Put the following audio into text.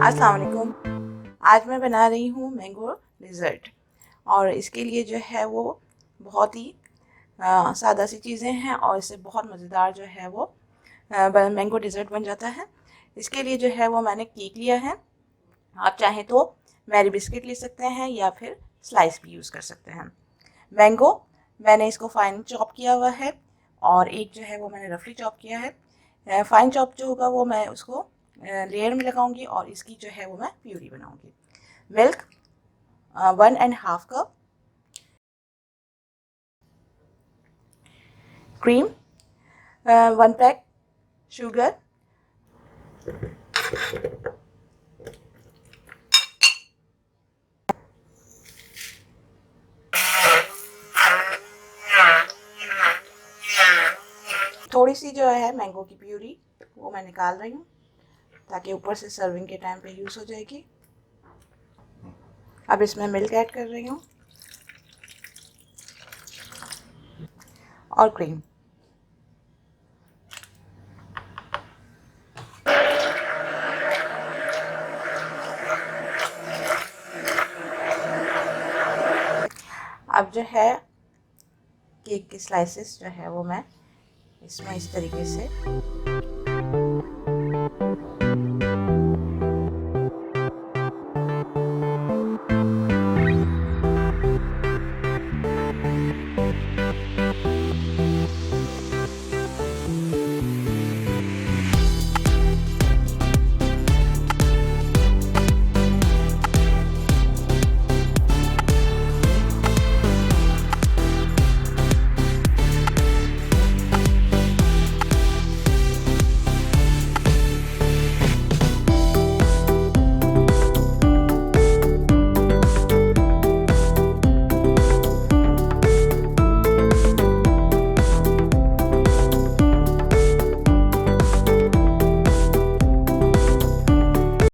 अस्सलाम वालेकुम। आज मैं बना रही हूँ मैंगो डिज़र्ट और इसके लिए जो है वो बहुत ही सादा सी चीज़ें हैं और इससे बहुत मज़ेदार जो है वो मैंगो डिज़र्ट बन जाता है। इसके लिए जो है वो मैंने केक लिया है। आप चाहें तो मैरी बिस्किट ले सकते हैं या फिर स्लाइस भी यूज़ कर सकते हैं। मैंगो मैंने इसको फाइन चॉप किया हुआ है और एक जो है वो मैंने रफली चॉप किया है। फाइन चॉप जो होगा वो मैं उसको लेयर में लगाऊंगी और इसकी जो है वो मैं प्यूरी बनाऊंगी। Milk 1.5 cup, cream 1 pack, sugar, थोड़ी सी जो है मैंगो की प्यूरी वो मैं निकाल रही हूँ ताकि ऊपर से सर्विंग के टाइम पे यूज़ हो जाएगी। अब इसमें मिल्क ऐड कर रही हूँ और क्रीम। अब जो है केक के स्लाइसेस जो है वो मैं इसमें इस तरीके से